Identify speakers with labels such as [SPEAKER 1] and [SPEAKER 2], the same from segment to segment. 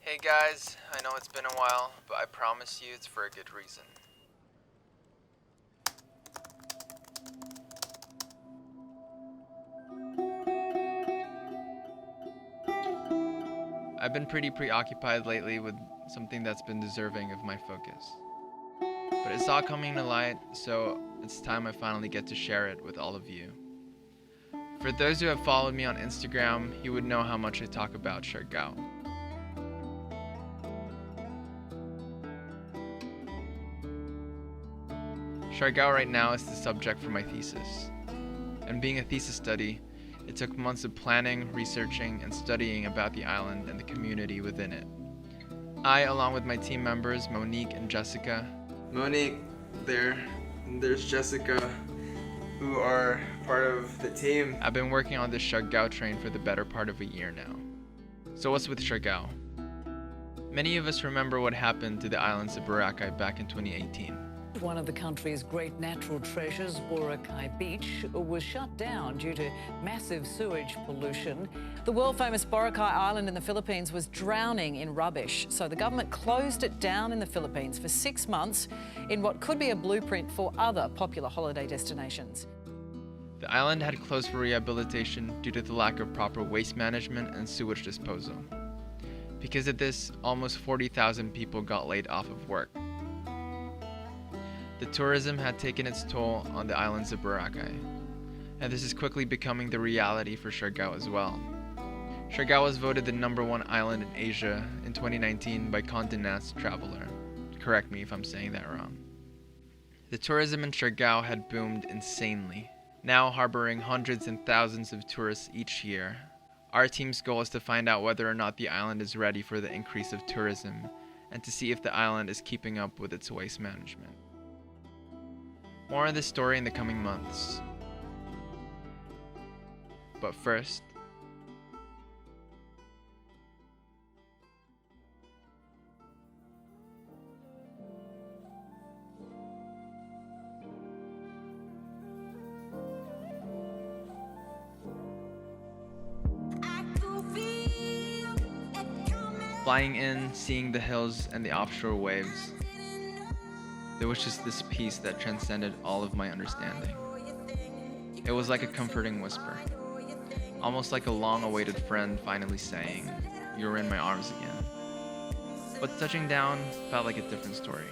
[SPEAKER 1] Hey guys, I know it's been a while, but I promise you it's for a good reason. I've been pretty preoccupied lately with something that's been deserving of my focus. But it's all coming to light, so it's time I finally get to share it with all of you. For those who have followed me on Instagram, you would know how much I talk about Siargao. Siargao right now is the subject for my thesis. And being a thesis study, it took months of planning, researching, and studying about the island and the community within it. I, along with my team members, Monique and Jessica.
[SPEAKER 2] Monique, there's Jessica, who are part of the team.
[SPEAKER 1] I've been working on this Siargao train for the better part of a year now. So what's with Siargao? Many of us remember what happened to the islands of Boracay back in 2018.
[SPEAKER 3] One of the country's great natural treasures, Boracay Beach, was shut down due to massive sewage pollution. The world-famous Boracay Island in the Philippines was drowning in rubbish, so the government closed it down in the Philippines for 6 months in what could be a blueprint for other popular holiday destinations.
[SPEAKER 1] The island had closed for rehabilitation due to the lack of proper waste management and sewage disposal. Because of this, almost 40,000 people got laid off of work. The tourism had taken its toll on the islands of Boracay, and this is quickly becoming the reality for Siargao as well. Siargao was voted the #1 island in Asia in 2019 by Condé Nast Traveler. Correct me if I'm saying that wrong. The tourism in Siargao had boomed insanely, now harboring hundreds and thousands of tourists each year. Our team's goal is to find out whether or not the island is ready for the increase of tourism, and to see if the island is keeping up with its waste management. More on this story in the coming months. But first, flying in, seeing the hills and the offshore waves, there was just this peace that transcended all of my understanding. It was like a comforting whisper, almost like a long-awaited friend finally saying, "You're in my arms again." But touching down felt like a different story.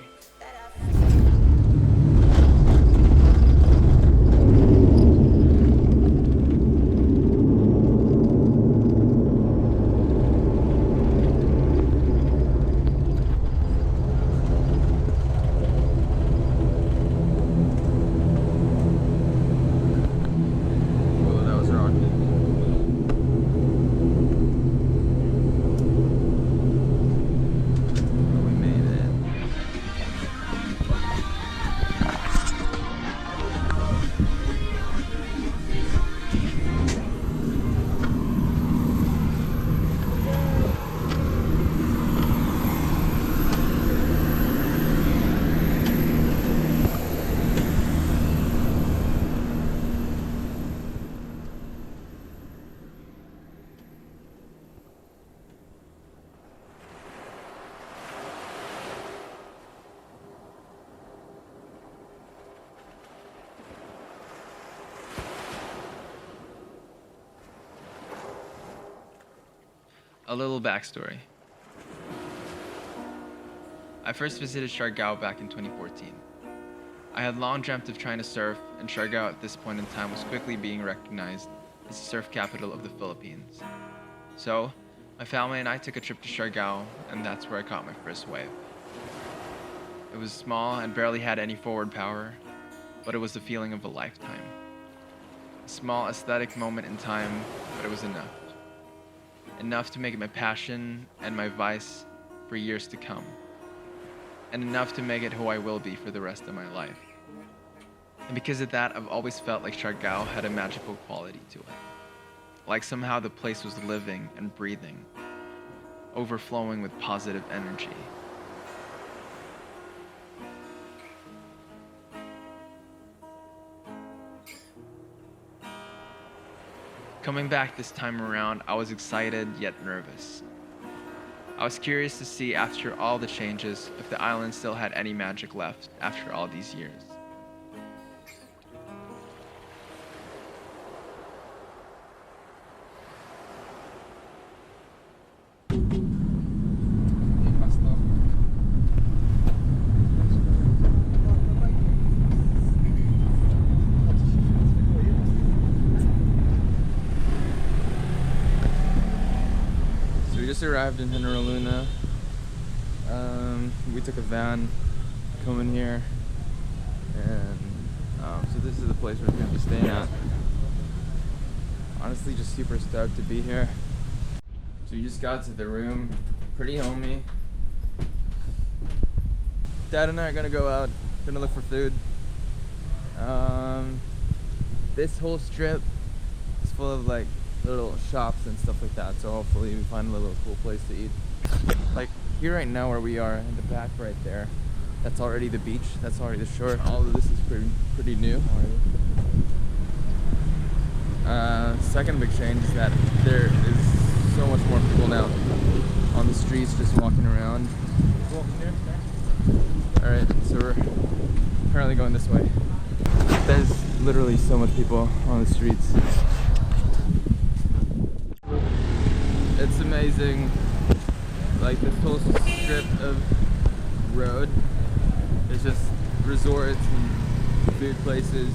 [SPEAKER 1] A little backstory. I first visited Siargao back in 2014. I had long dreamt of trying to surf, and Siargao at this point in time was quickly being recognized as the surf capital of the Philippines. So, my family and I took a trip to Siargao, and that's where I caught my first wave. It was small and barely had any forward power, but it was the feeling of a lifetime. A small aesthetic moment in time, but it was enough. Enough to make it my passion and my vice for years to come. And enough to make it who I will be for the rest of my life. And because of that, I've always felt like Siargao had a magical quality to it. Like somehow the place was living and breathing, overflowing with positive energy. Coming back this time around, I was excited yet nervous. I was curious to see, after all the changes, if the island still had any magic left after all these years. We just arrived in Hinaraluna. We took a van to come in here, and so this is the place we're going to be staying at. Honestly, just super stoked to be here. So we just got to the room, pretty homey. Dad and I are gonna go out, gonna look for food. This whole strip is full of like little shops and stuff like that, so hopefully we find a little cool place to eat. Like here right now where we are, in the back right there, that's already the beach, that's already the shore. All of this is pretty new already. Second big change is that there is so much more people now on the streets just walking around. Alright, so we're currently going this way. There's literally so much people on the streets. It's amazing, like this whole strip of road is just resorts and food places.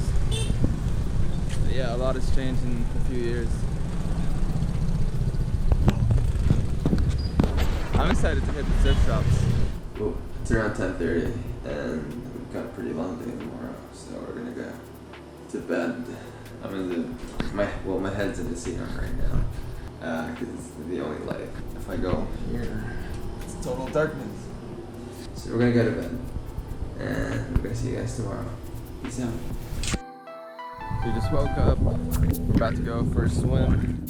[SPEAKER 1] Yeah, a lot has changed in a few years. I'm excited to hit the surf shops.
[SPEAKER 2] Well, it's around 10:30 and we've got a pretty long day tomorrow, so we're gonna go to bed. I'm in my head's in the casino right now, because it's the only light. If I go here, it's total darkness. So we're gonna go to bed, and we're gonna see you guys tomorrow. Peace out.
[SPEAKER 1] We just woke up, we're about to go for a swim.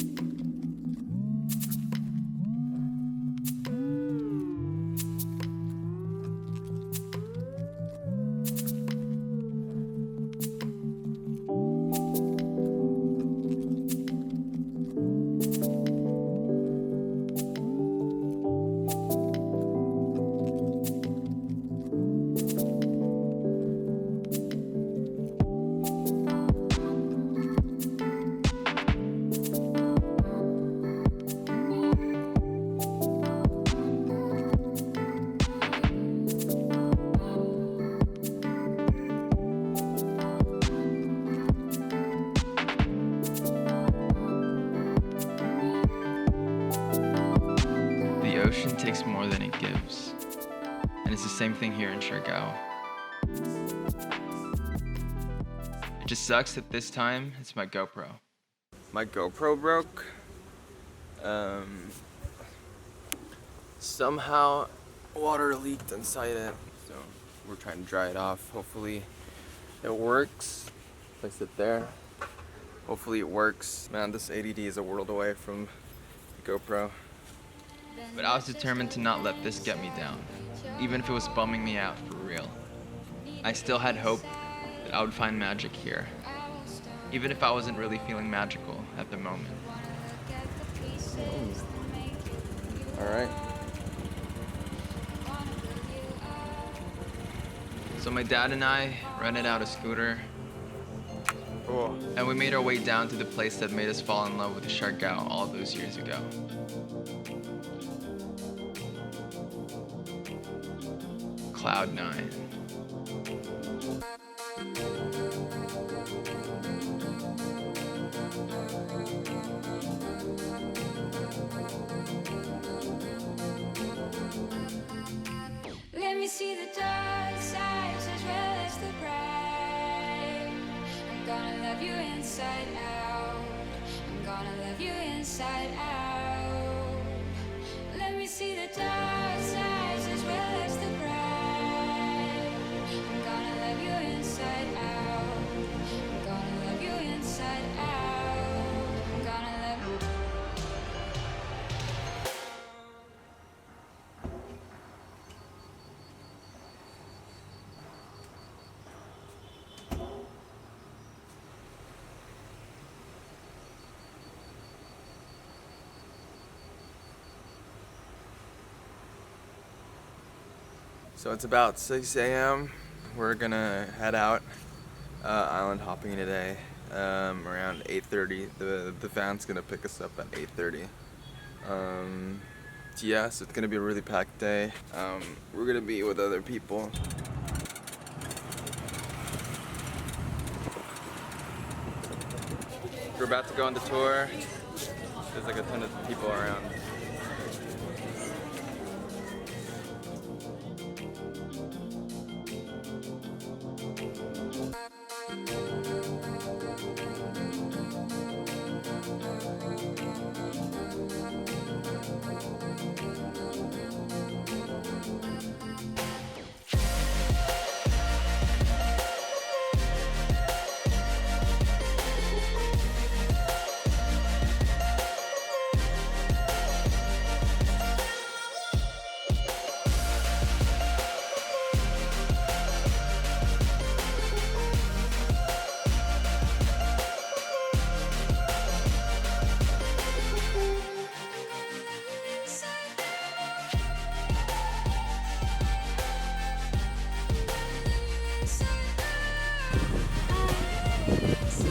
[SPEAKER 1] The ocean takes more than it gives. And it's the same thing here in Siargao. It just sucks that this time it's my GoPro. My GoPro broke. Somehow water leaked inside it. So we're trying to dry it off. Hopefully it works. Place it there. Hopefully it works. Man, this ADD is a world away from the GoPro. But I was determined to not let this get me down, even if it was bumming me out for real. I still had hope that I would find magic here, even if I wasn't really feeling magical at the moment. Alright. So my dad and I rented out a scooter. Cool. And we made our way down to the place that made us fall in love with Siargao all those years ago. Cloud 9.
[SPEAKER 4] Let me see the dark sides as well as the bright. I'm gonna love you inside out. I'm gonna love you inside out. Let me see the dark sides as well as the bright.
[SPEAKER 2] So it's about 6 a.m. We're gonna head out island hopping today around 8:30. The van's gonna pick us up at 8:30. Yeah, so it's gonna be a really packed day. We're gonna be with other people. We're about to go on the tour. There's like a ton of people around.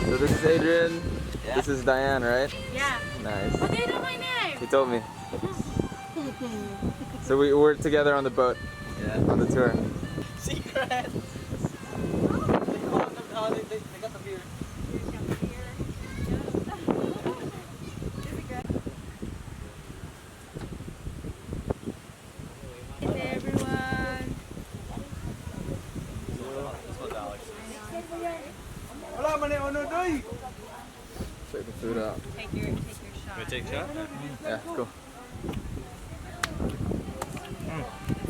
[SPEAKER 2] So this is Adrian. Yeah. This is Diane, right?
[SPEAKER 5] Yeah.
[SPEAKER 2] Nice.
[SPEAKER 5] Oh, they know my name.
[SPEAKER 2] He told me. So we're together on the boat. Yeah. On the tour.
[SPEAKER 6] Secret. They got the beer.
[SPEAKER 5] Hey everyone.
[SPEAKER 6] This one's Alex.
[SPEAKER 2] Check the food out.
[SPEAKER 5] Take your shot.
[SPEAKER 6] Can we take a shot?
[SPEAKER 2] Yeah, cool.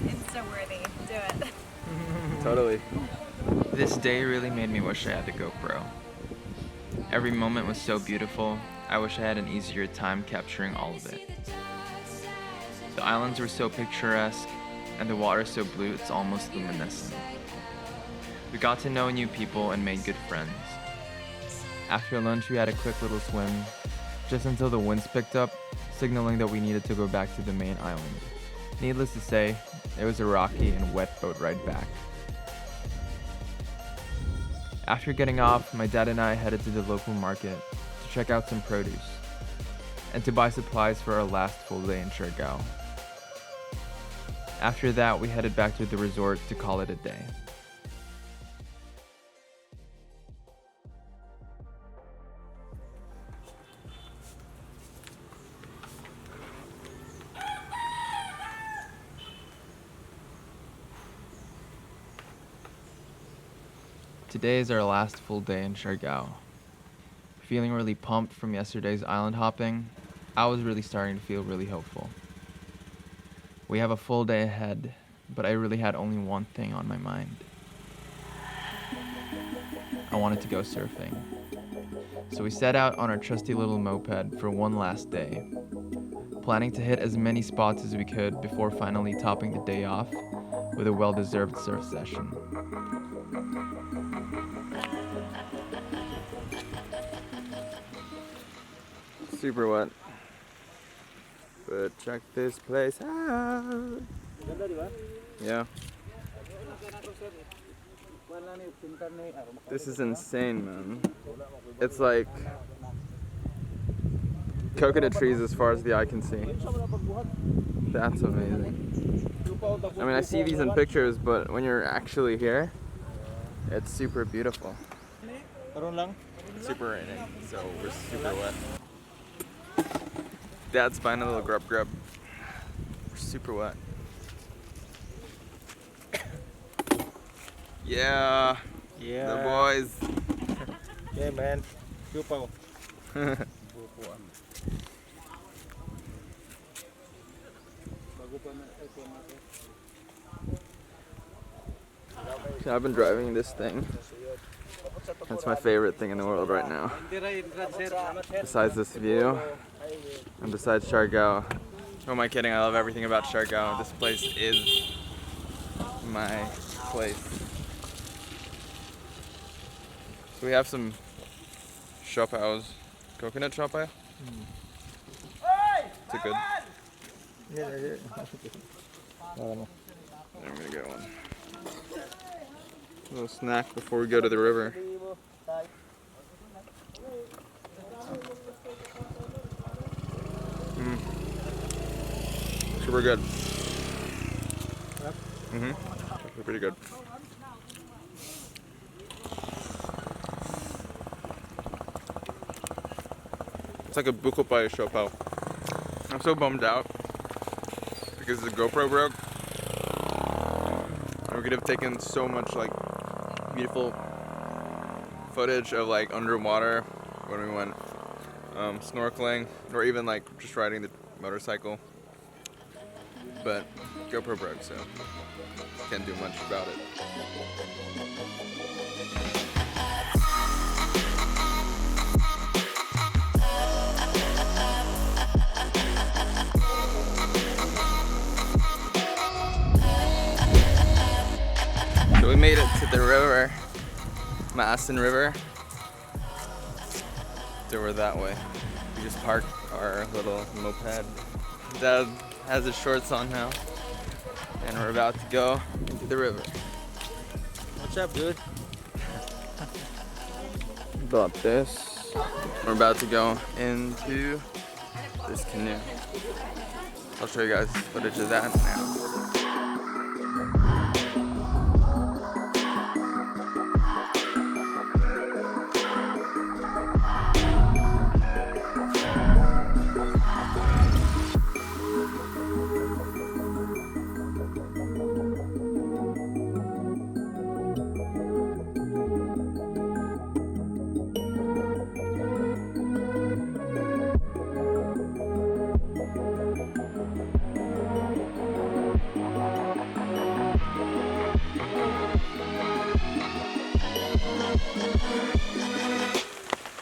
[SPEAKER 5] Insta worthy. Do it.
[SPEAKER 2] Totally.
[SPEAKER 1] This day really made me wish I had the GoPro. Every moment was so beautiful, I wish I had an easier time capturing all of it. The islands were so picturesque, and the water so blue it's almost luminescent. We got to know new people and made good friends. After lunch we had a quick little swim, just until the winds picked up, signaling that we needed to go back to the main island. Needless to say, it was a rocky and wet boat ride back. After getting off, my dad and I headed to the local market to check out some produce and to buy supplies for our last full day in Siargao. After that, we headed back to the resort to call it a day. Today is our last full day in Siargao. Feeling really pumped from yesterday's island hopping, I was really starting to feel really hopeful. We have a full day ahead, but I really had only one thing on my mind. I wanted to go surfing. So we set out on our trusty little moped for one last day, planning to hit as many spots as we could before finally topping the day off with a well-deserved surf session.
[SPEAKER 2] Super wet. But check this place out. Yeah. This is insane, man. It's like coconut trees as far as the eye can see. That's amazing. I mean, I see these in pictures, but when you're actually here, it's super beautiful. Super raining, so we're super wet. Dad's buying a little grub. We're super wet. Yeah.
[SPEAKER 6] Yeah.
[SPEAKER 2] The boys.
[SPEAKER 6] Yeah, man. Super.
[SPEAKER 2] So I've been driving this thing. That's my favorite thing in the world right now. Besides this view, and besides Siargao. Who am I kidding? I love everything about Siargao. This place is my place. So we have some shopaos. Coconut shopao? Is it good?
[SPEAKER 1] I'm gonna get one. A little snack before we go to the river. Super good. They're pretty good. It's like a buko pae siopao. I'm so bummed out because the GoPro broke. And we could have taken so much like beautiful footage of like underwater when we went snorkeling or even like just riding the motorcycle. But GoPro broke, so can't do much about it. So we made it to the river, Maasin River. So we're that way. We just parked our little moped. Dad has his shorts on now, and we're about to go into the river.
[SPEAKER 6] What's up, dude?
[SPEAKER 1] About this. We're about to go into this canoe. I'll show you guys footage of that now.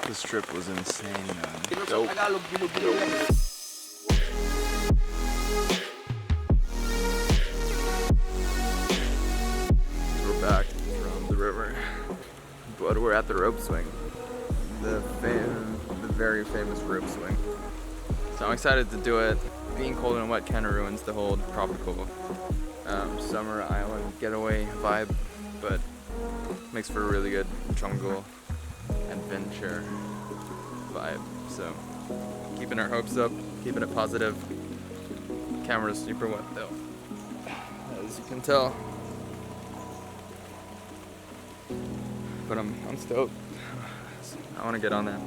[SPEAKER 1] This trip was insane, man. Dope. We're back from the river, but we're at the rope swing. The very famous rope swing. So I'm excited to do it. Being cold and wet kind of ruins the whole tropical summer island getaway vibe, but makes for a really good jungle adventure vibe. So keeping our hopes up, keeping it positive. Camera's super wet though, as you can tell. But I'm stoked. I want to get on that.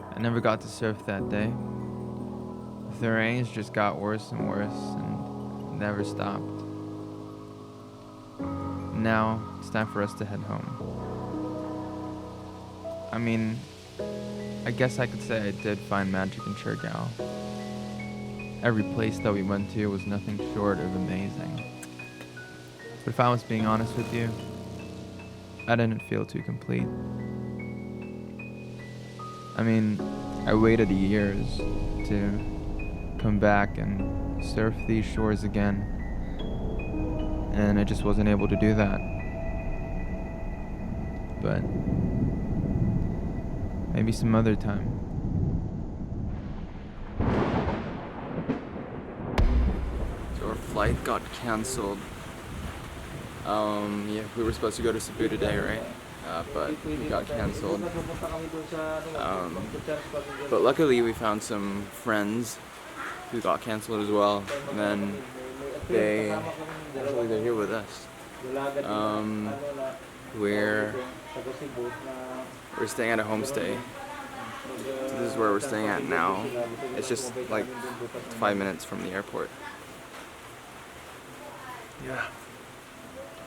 [SPEAKER 1] I never got to surf that day. The rains just got worse and worse and never stopped. Now it's time for us to head home. I mean, I guess I could say I did find magic in Siargao. Every place that we went to was nothing short of amazing. But if I was being honest with you, I didn't feel too complete. I mean, I waited years to come back and surf these shores again, and I just wasn't able to do that. But maybe some other time. So our flight got canceled. Yeah, we were supposed to go to Cebu today, right? But it got canceled. But luckily we found some friends who got canceled as well, and then they're here with us. We're staying at a homestay. So this is where we're staying at now. It's just like 5 minutes from the airport. Yeah.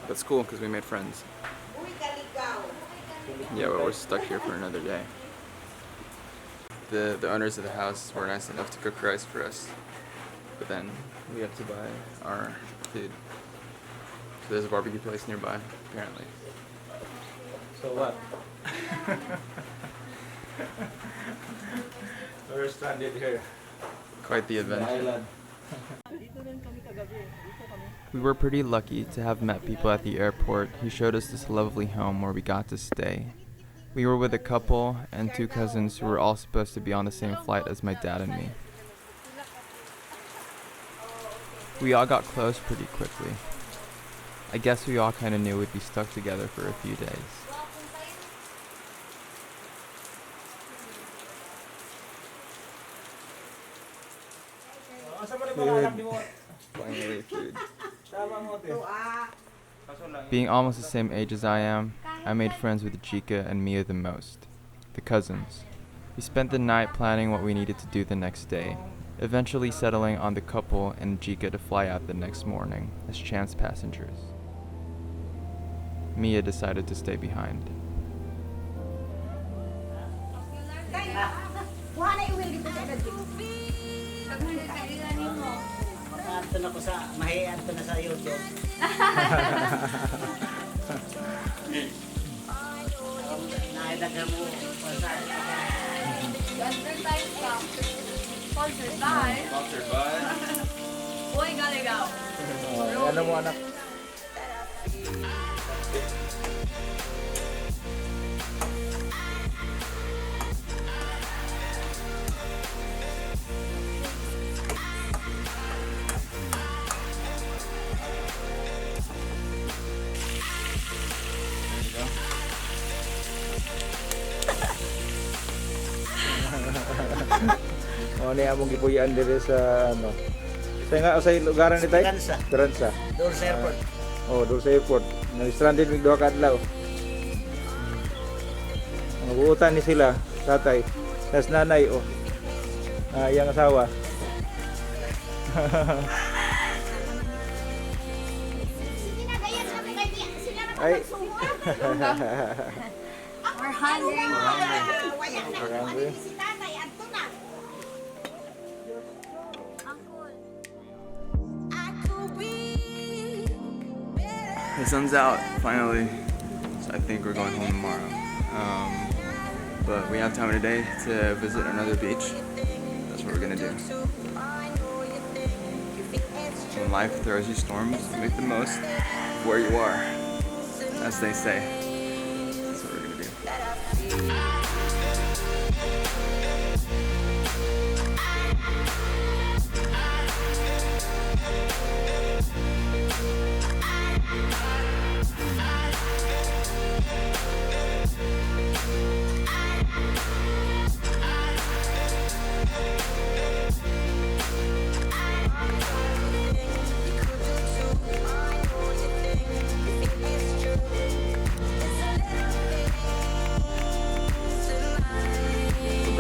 [SPEAKER 1] That's cool because we made friends. Yeah, but we're stuck here for another day. The owners of the house were nice enough to cook rice for us, but then we have to buy our food. So there's a barbecue place nearby, apparently.
[SPEAKER 6] So what? We're stranded here.
[SPEAKER 1] Quite the adventure.
[SPEAKER 6] Island. Dito rin kami kagabi. Dito kami.
[SPEAKER 1] We were pretty lucky to have met people at the airport who showed us this lovely home where we got to stay. We were with a couple and 2 cousins who were all supposed to be on the same flight as my dad and me. We all got close pretty quickly. I guess we all kind of knew we'd be stuck together for a few days.
[SPEAKER 2] Finally, food.
[SPEAKER 1] Being almost the same age as I am, I made friends with Jika and Mia the most, the cousins. We spent the night planning what we needed to do the next day, eventually settling on the couple and Jika to fly out the next morning as chance passengers. Mia decided to stay behind.
[SPEAKER 7] Anto na ko sa mahian to na sa YouTube. Nailagay mo sa
[SPEAKER 5] Advertise ka. Sponsored by.
[SPEAKER 2] Sponsored by.
[SPEAKER 5] Boy, Galigaw.
[SPEAKER 6] Ano mo anak? Ano among gipuyan dire sa ano? Sa lugaran ni tay?
[SPEAKER 7] Transa.
[SPEAKER 6] Transa.
[SPEAKER 7] Doon sa airport.
[SPEAKER 6] Oh, doon sa airport. Na-stranded mig duha ka adlaw. Nabuutan ni sila, tatay. Tas nanay oh. Iyang asawa. Ay.
[SPEAKER 5] We're hungry.
[SPEAKER 1] The sun's out, finally, so I think we're going home tomorrow. But we have time today to visit another beach. That's what we're gonna do. When life throws you storms, make the most of where you are, as they say. That's what we're gonna do.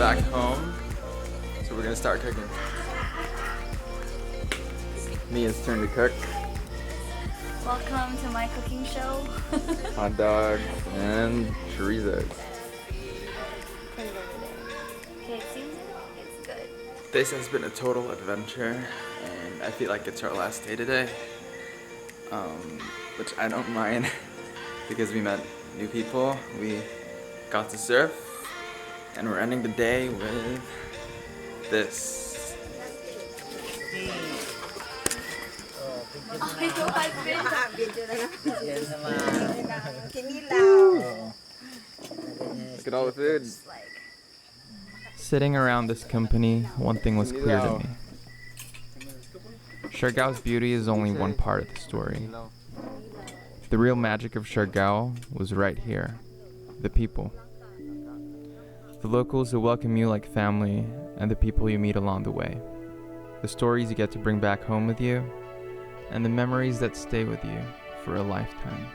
[SPEAKER 1] Back home, so we're gonna start cooking. Mia's turn to cook.
[SPEAKER 5] Welcome to my cooking show.
[SPEAKER 1] Hot dogs and chorizos.
[SPEAKER 5] Put it over there. Okay, it seems it's good.
[SPEAKER 1] This has been a total adventure, and I feel like it's our last day today, which I don't mind because we met new people, we got to surf, and we're ending the day with this. Look at all the food. Sitting around this company, one thing was clear to me. Siargao's beauty is only one part of the story. The real magic of Siargao was right here, the people. The locals who welcome you like family, and the people you meet along the way. The stories you get to bring back home with you, and the memories that stay with you for a lifetime.